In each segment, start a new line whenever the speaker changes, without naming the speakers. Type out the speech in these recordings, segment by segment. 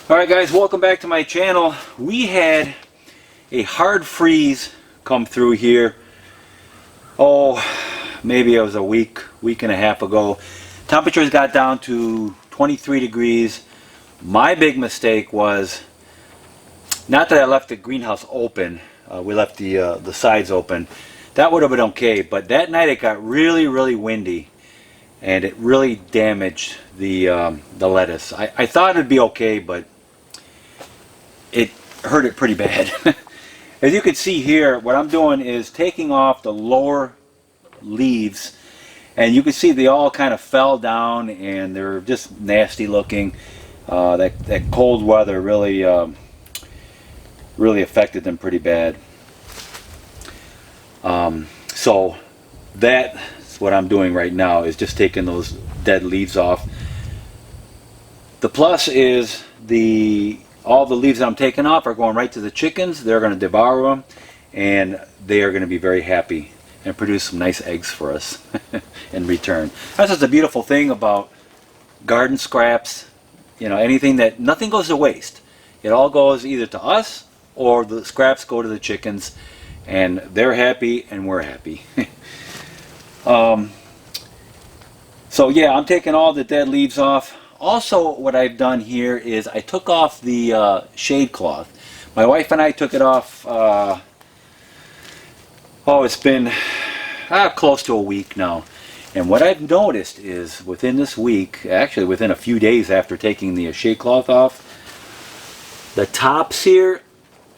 Alright guys, welcome back to my channel. We had a hard freeze come through here. Oh, maybe it was a week and a half ago. Temperatures got down to 23 degrees. My big mistake was not that I left the greenhouse open. We left the sides open. That would have been okay, but that night it got really windy and it really damaged the lettuce. I thought it'd be okay, but it hurt it pretty bad. As you can see here, what I'm doing is taking off the lower leaves, and you can see they all kind of fell down and they're just nasty looking. That cold weather really affected them pretty bad. So that's what I'm doing right now, is just taking those dead leaves off. The plus is all the leaves that I'm taking off are going right to the chickens. They're going to devour them, and they are going to be very happy and produce some nice eggs for us in return. That's just a beautiful thing about garden scraps. You know, nothing goes to waste. It all goes either to us or the scraps go to the chickens, and they're happy and we're happy. So yeah, I'm taking all the dead leaves off. Also, what I've done here is I took off the shade cloth. My wife and I took it off, it's been close to a week now. And what I've noticed is within this week, actually within a few days after taking the shade cloth off, the tops here,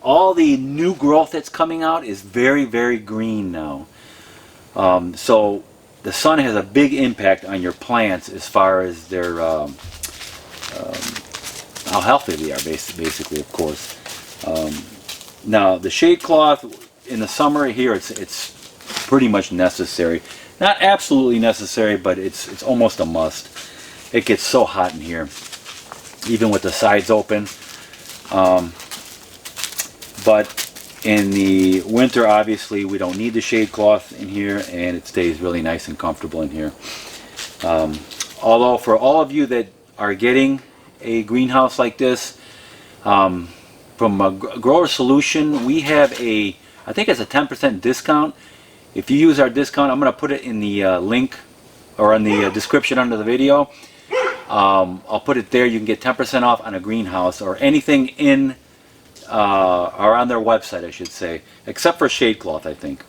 all the new growth that's coming out is very green now. So the sun has a big impact on your plants as far as their how healthy they are, basically, of course. Now the shade cloth in the summer here, it's pretty much necessary. Not absolutely necessary, but it's almost a must. It gets so hot in here, even with the sides open. But in the winter, obviously, we don't need the shade cloth in here, and it stays really nice and comfortable in here. Although for all of you that are getting a greenhouse like this, from a Grower Solution, we have I think it's a 10% discount. If you use our discount, I'm going to put it in the link or in the description under the video. I'll put it there. You can get 10% off on a greenhouse or anything in or on their website, I should say, except for shade cloth, I think.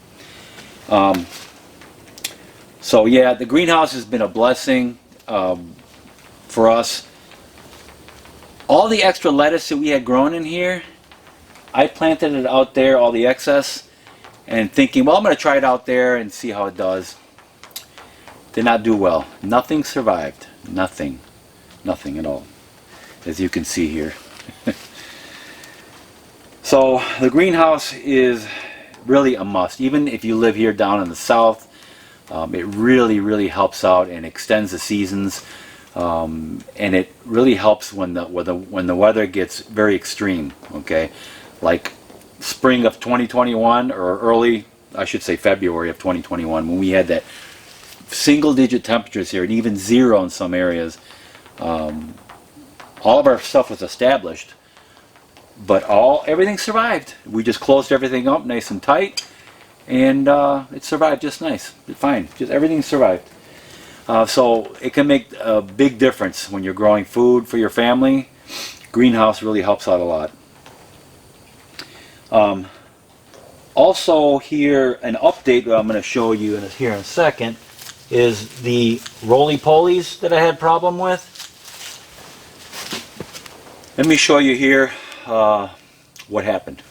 So yeah, the greenhouse has been a blessing for us. All the extra lettuce that we had grown in here, I planted it out there, all the excess, and thinking, well, I'm going to try it out there and see how it does. Did not do well. Nothing survived. Nothing at all, as you can see here. So the greenhouse is really a must. Even if you live here down in the south, it really helps out and extends the seasons, and it really helps when the weather gets very extreme. Okay, like spring of 2021, or early, I should say February of 2021, when we had that single-digit temperatures here and even zero in some areas. All of our stuff was established, but everything survived. We just closed everything up nice and tight, and it survived just nice. Fine, just everything survived. So it can make a big difference when you're growing food for your family. Greenhouse really helps out a lot. Also here, an update that I'm going to show you here in a second is the roly-polies that I had problem with. Let me show you here what happened.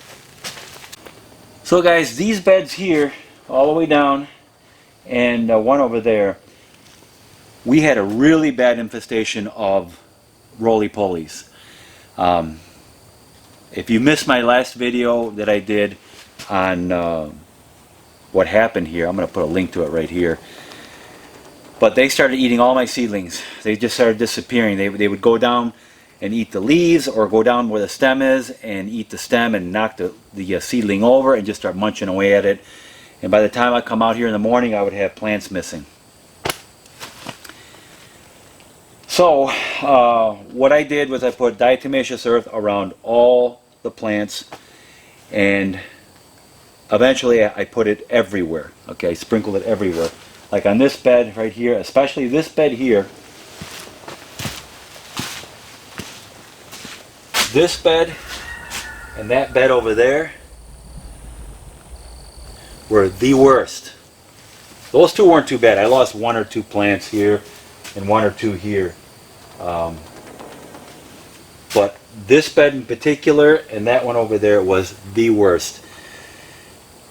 So guys, these beds here, all the way down, and one over there, we had a really bad infestation of roly-polies. If you missed my last video that I did on what happened here, I'm going to put a link to it right here. But they started eating all my seedlings. They just started disappearing. They would go down and eat the leaves, or go down where the stem is and eat the stem and knock the seedling over and just start munching away at it. And by the time I come out here in the morning, I would have plants missing. So what I did was I put diatomaceous earth around all the plants, and eventually I put it everywhere. Okay, sprinkled it everywhere. Like on this bed right here, especially this bed here. This bed and that bed over there were the worst. Those two weren't too bad. I lost one or two plants here and one or two here. But this bed in particular and that one over there was the worst.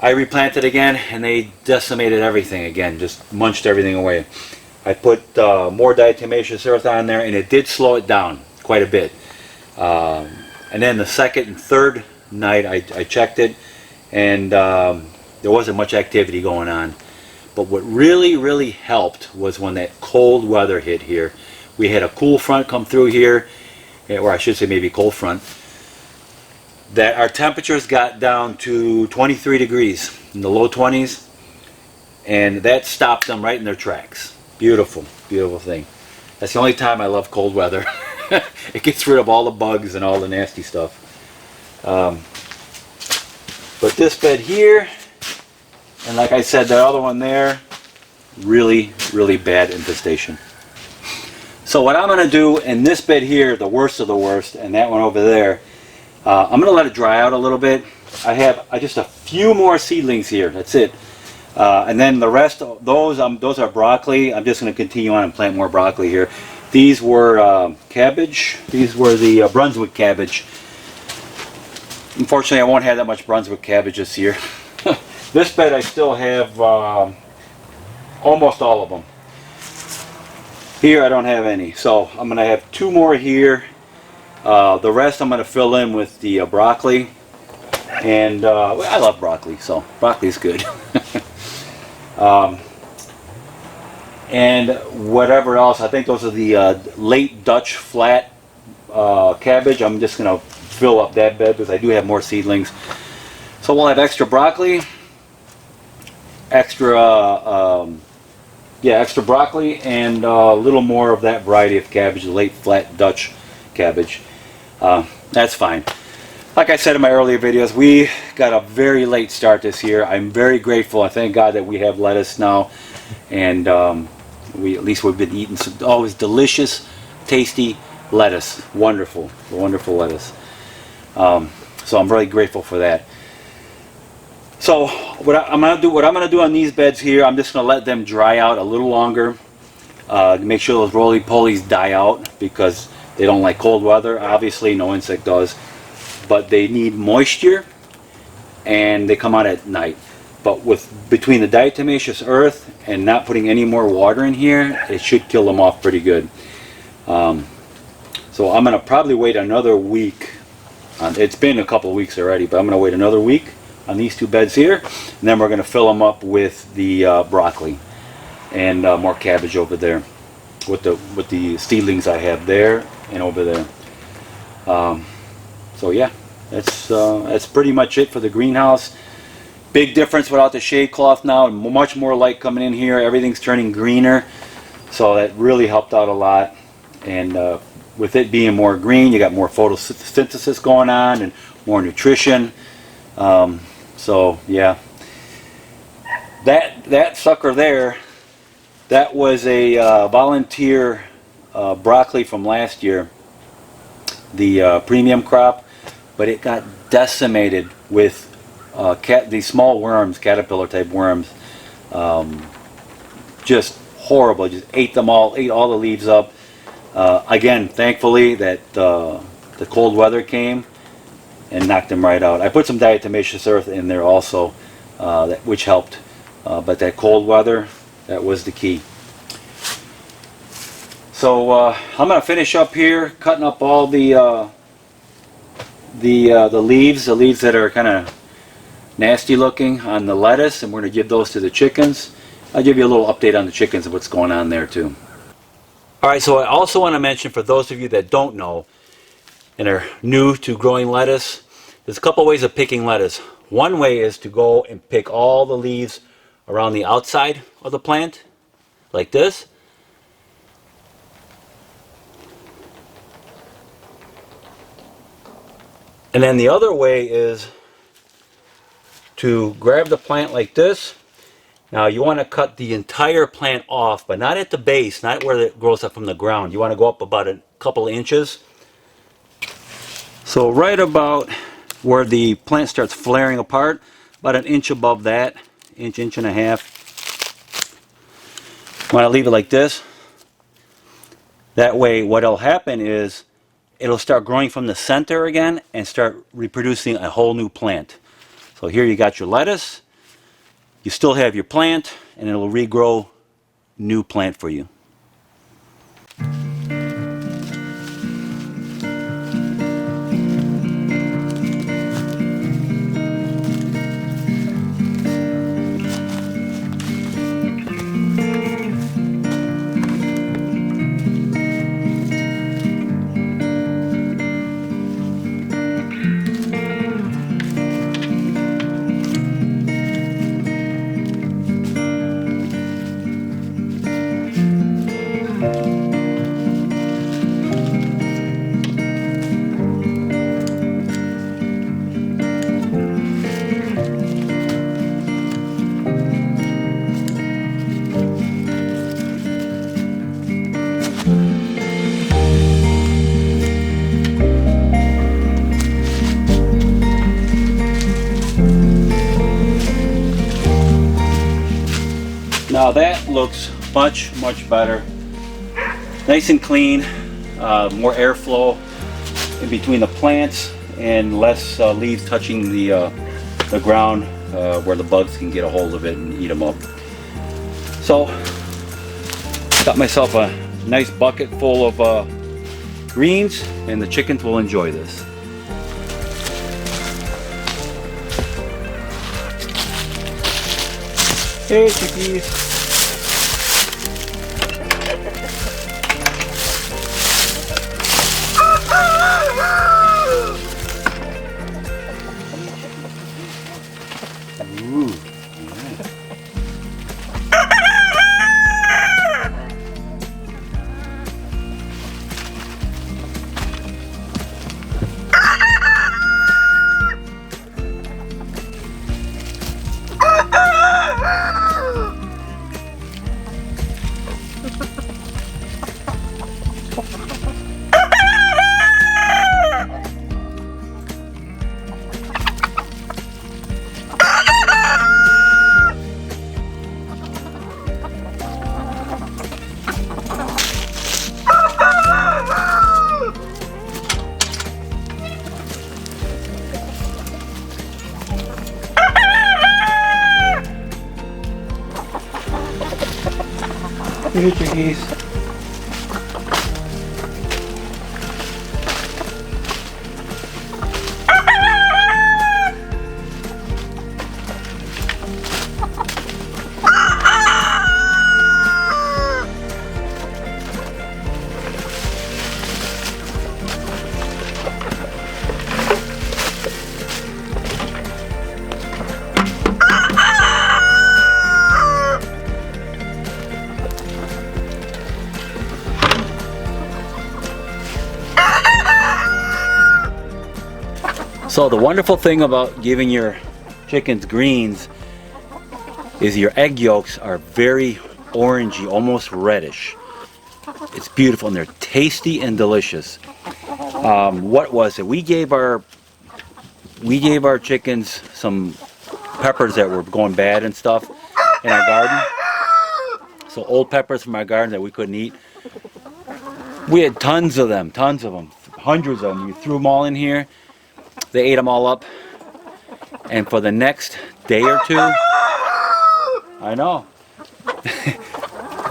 I replanted again and they decimated everything again, just munched everything away. I put more diatomaceous earth on there and it did slow it down quite a bit. And then the second and third night I checked it, and there wasn't much activity going on. But what really helped was when that cold weather hit here. We had a cool front come through here, or I should say maybe cold front, that our temperatures got down to 23 degrees in the low 20s, and that stopped them right in their tracks. Beautiful, beautiful thing. That's the only time I love cold weather. It gets rid of all the bugs and all the nasty stuff. But this bed here, and like I said, that other one there, really bad infestation. So what I'm going to do in this bed here, the worst of the worst, and that one over there, I'm going to let it dry out a little bit. I have just a few more seedlings here. That's it. And then the rest of those are broccoli. I'm just going to continue on and plant more broccoli here. These were cabbage. These were the Brunswick cabbage. Unfortunately, I won't have that much Brunswick cabbage this year. This bed I still have almost all of them. Here I don't have any. So I'm going to have two more here. The rest I'm going to fill in with the broccoli. And I love broccoli, so broccoli's good. And whatever else, I think those are the late Dutch flat cabbage. I'm just going to fill up that bed because I do have more seedlings. So we'll have extra broccoli, extra broccoli, and a little more of that variety of cabbage, the late flat Dutch cabbage. That's fine. Like I said in my earlier videos, we got a very late start this year. I'm very grateful. I thank God that we have lettuce now, and we've been eating some always delicious, tasty lettuce. Wonderful lettuce. So I'm very grateful for that. So what I'm gonna do on these beds here, I'm just gonna let them dry out a little longer. Make sure those roly-polies die out because they don't like cold weather. Obviously, no insect does. But they need moisture, and they come out at night. But between the diatomaceous earth and not putting any more water in here, it should kill them off pretty good. So I'm going to probably wait another week. It's been a couple of weeks already, but I'm going to wait another week on these two beds here, and then we're going to fill them up with the broccoli and more cabbage over there with the seedlings I have there and over there. So yeah, that's pretty much it for the greenhouse. Big difference without the shade cloth now. Much more light coming in here. Everything's turning greener, so that really helped out a lot. And with it being more green, you got more photosynthesis going on and more nutrition. So yeah, that sucker there, that was a volunteer broccoli from last year, the premium crop, but it got decimated with these small worms, caterpillar type worms. Just horrible, just ate all the leaves up. Again, thankfully that the cold weather came and knocked them right out. I put some diatomaceous earth in there also, which helped, but that cold weather, that was the key. So I'm going to finish up here, cutting up all the leaves that are kind of nasty looking on the lettuce, and we're going to give those to the chickens. I'll give you a little update on the chickens and what's going on there too. Alright, so I also want to mention, for those of you that don't know and are new to growing lettuce, there's a couple ways of picking lettuce. One way is to go and pick all the leaves around the outside of the plant, like this. And then the other way is to grab the plant like this. Now you want to cut the entire plant off, but not at the base, not where it grows up from the ground. You want to go up about a couple inches. So right about where the plant starts flaring apart, about an inch above that, inch and a half. Want to leave it like this. That way what'll happen is it'll start growing from the center again and start reproducing a whole new plant. So here you got your lettuce, you still have your plant, and it'll regrow new plant for you. Now that looks much better. Nice and clean, more airflow in between the plants and less leaves touching the ground where the bugs can get a hold of it and eat them up. So, got myself a nice bucket full of greens, and the chickens will enjoy this. Hey chickies! Ooh, yeah. Here, chickies. So the wonderful thing about giving your chickens greens is your egg yolks are very orangey, almost reddish. It's beautiful and they're tasty and delicious. What was it? We gave our chickens some peppers that were going bad and stuff in our garden. So old peppers from our garden that we couldn't eat. We had tons of them, hundreds of them. We threw them all in here. They ate them all up, and for the next day or two, I know,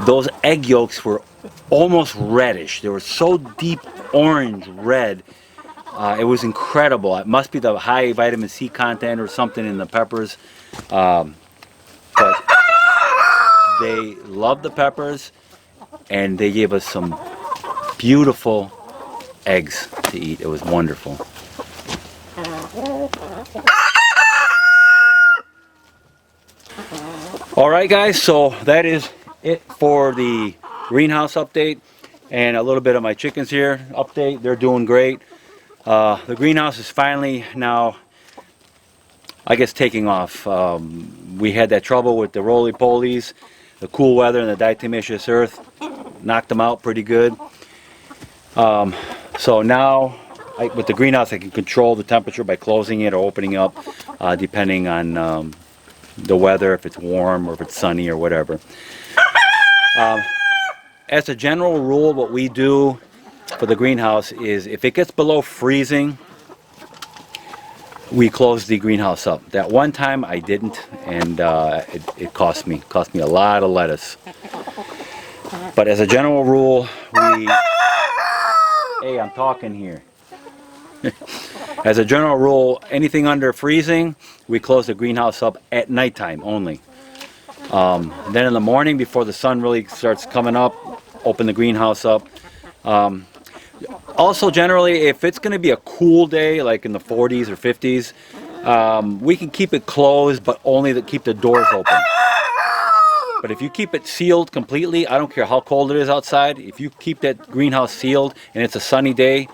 those egg yolks were almost reddish. They were so deep orange red. It was incredible. It must be the high vitamin C content or something in the peppers. But they loved the peppers, and they gave us some beautiful eggs to eat. It was wonderful. Alright guys, so that is it for the greenhouse update and a little bit of my chickens here update. They're doing great. The greenhouse is finally now, I guess, taking off. We had that trouble with the roly-polies, the cool weather and the diatomaceous earth knocked them out pretty good. So now with the greenhouse I can control the temperature by closing it or opening up, depending on the weather, if it's warm or if it's sunny or whatever. As a general rule, what we do for the greenhouse is if it gets below freezing, we close the greenhouse up. That one time I didn't, and it cost me a lot of lettuce. But as a general rule, hey, I'm talking here. As a general rule, anything under freezing, we close the greenhouse up at nighttime only. Then in the morning, before the sun really starts coming up, open the greenhouse up. Also, generally, if it's going to be a cool day, like in the 40s or 50s, we can keep it closed, but only to keep the doors open. But if you keep it sealed completely, I don't care how cold it is outside, if you keep that greenhouse sealed and it's a sunny day,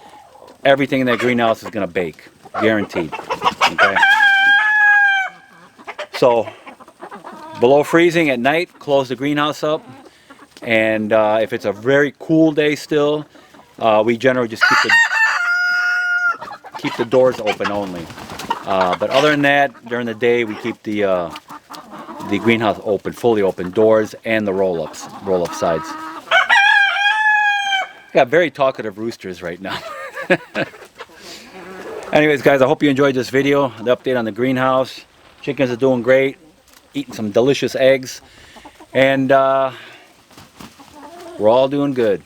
everything in that greenhouse is going to bake, guaranteed. Okay? So, below freezing at night, close the greenhouse up. And if it's a very cool day still, we generally just keep the doors open only. But other than that, during the day we keep the greenhouse open, fully open, doors and the roll-up sides. Got very talkative roosters right now. Anyways, guys, I hope you enjoyed this video, the update on the greenhouse. Chickens are doing great, eating some delicious eggs, and we're all doing good.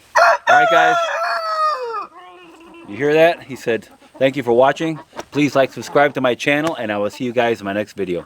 Alright, guys, you hear that? He said, thank you for watching. Please like, subscribe to my channel, and I will see you guys in my next video.